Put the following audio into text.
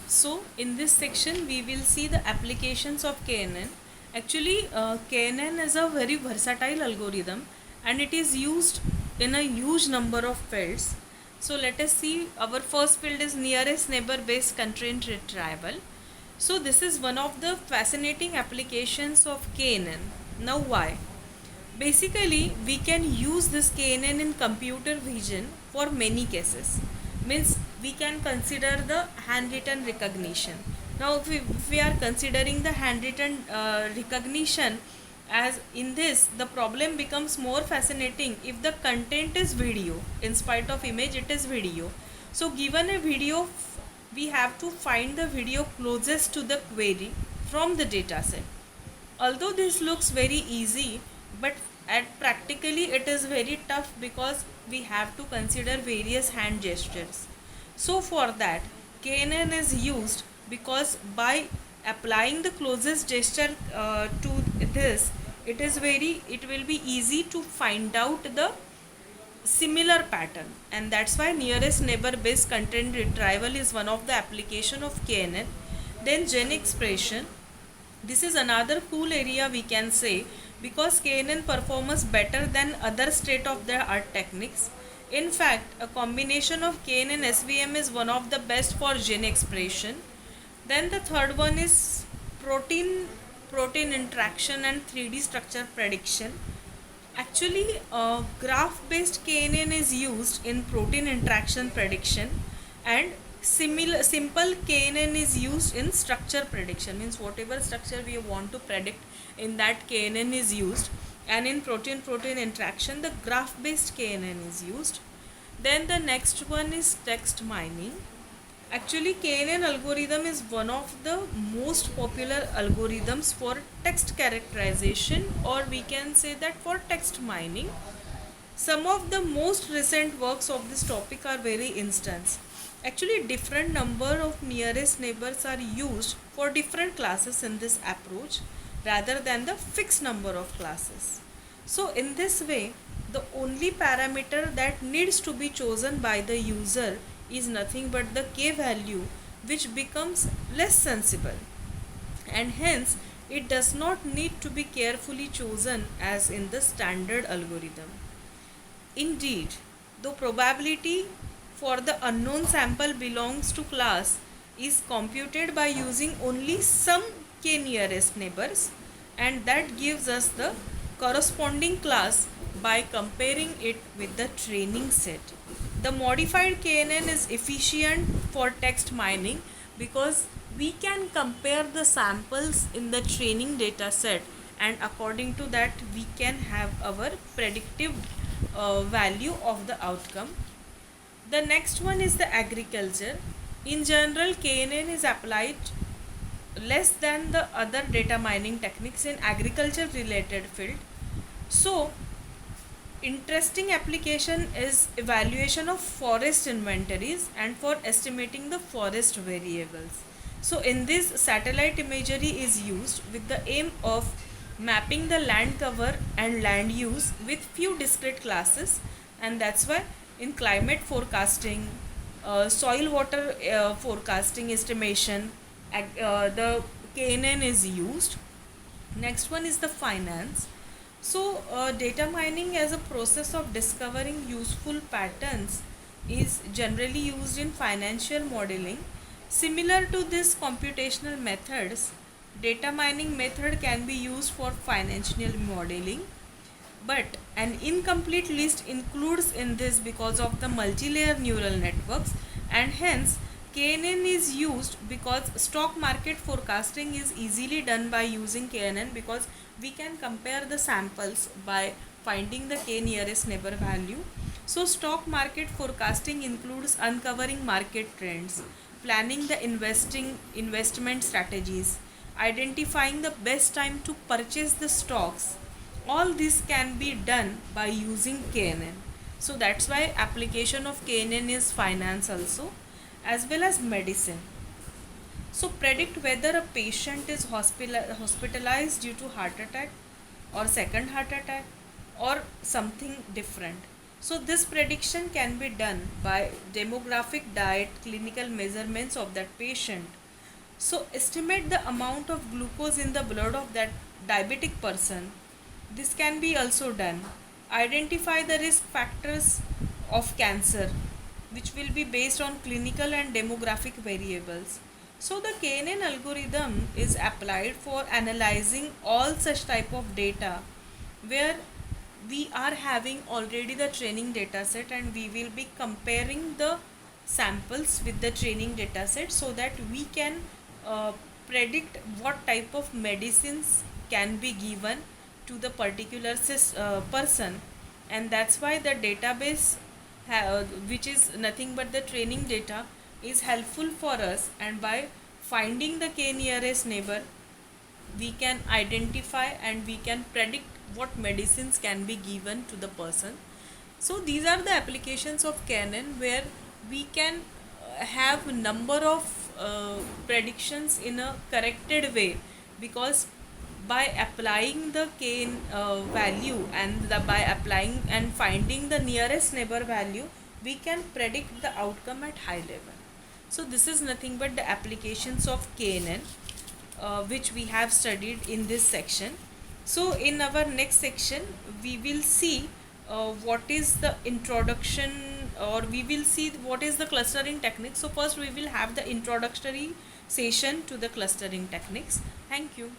So in this section we will see the applications of KNN. Actually KNN is a very versatile algorithm and it is used in a huge number of fields. So let us see, our first field is nearest neighbor based constraint retrieval. So this is one of the fascinating applications of KNN. Now why? Basically, we can use this KNN in computer vision for many cases. Means we can consider the handwritten recognition. Now, if we are considering the handwritten recognition, as in this, the problem becomes more fascinating if the content is video. In spite of image, it is video. So, given a video, we have to find the video closest to the query from the dataset. Although this looks very easy, but at practically it is very tough because we have to consider various hand gestures. So for that, KNN is used because by applying the closest gesture to this, it will be easy to find out the similar pattern, and that's why nearest neighbor based content retrieval is one of the application of KNN. Then gen expression, this is another cool area we can say, because KNN performs better than other state of the art techniques. In fact, a combination of KNN SVM is one of the best for gene expression. Then the third one is protein interaction and 3D structure prediction. Actually, graph based KNN is used in protein interaction prediction, and simple KNN is used in structure prediction. Means whatever structure we want to predict, in that KNN is used, and in protein interaction the graph based KNN is used. Then the next one is text mining. Actually, KNN algorithm is one of the most popular algorithms for text characterization, or we can say that for text mining. Some of the most recent works of this topic are very instance. Actually, different number of nearest neighbors are used for different classes in this approach rather than the fixed number of classes. So in this way, the only parameter that needs to be chosen by the user is nothing but the k value, which becomes less sensible, and hence it does not need to be carefully chosen as in the standard algorithm. Indeed, the probability for the unknown sample belongs to class is computed by using only some k nearest neighbors, and that gives us the corresponding class by comparing it with the training set. The modified KNN is efficient for text mining because we can compare the samples in the training data set, and according to that we can have our predictive value of the outcome. The next one is the agriculture. In general, KNN is applied less than the other data mining techniques in agriculture related field. So interesting application is evaluation of forest inventories and for estimating the forest variables. So in this, satellite imagery is used with the aim of mapping the land cover and land use with few discrete classes, and that's why in climate forecasting, soil water forecasting estimation, the KNN is used. Next one is the finance. So, data mining as a process of discovering useful patterns is generally used in financial modeling. Similar to this computational methods, data mining method can be used for financial modeling, but an incomplete list includes in this because of the multi-layer neural networks, and hence KNN is used because stock market forecasting is easily done by using KNN, because we can compare the samples by finding the k nearest neighbor value. So stock market forecasting includes uncovering market trends, planning the investment strategies, identifying the best time to purchase the stocks. All this can be done by using KNN. So that's why application of KNN is finance also, as well as medicine. So predict whether a patient is hospitalized due to heart attack or second heart attack or something different. So this prediction can be done by demographic, diet, clinical measurements of that patient. So estimate the amount of glucose in the blood of that diabetic person. This can be also done. Identify the risk factors of cancer, which will be based on clinical and demographic variables. So the KNN algorithm is applied for analyzing all such type of data where we are having already the training data set, and we will be comparing the samples with the training data set so that we can uh, predict what type of medicines can be given to the particular person. And that's why the database which is nothing but the training data is helpful for us, and by finding the k nearest neighbor we can identify and we can predict what medicines can be given to the person. So these are the applications of Canon where we can have number of predictions in a corrected way, because by applying the k value and by applying and finding the nearest neighbor value, we can predict the outcome at high level. So this is nothing but the applications of KNN which we have studied in this section. So in our next section we will see what is the introduction, or we will see what is the clustering techniques. So first we will have the introductory session to the clustering techniques. Thank you.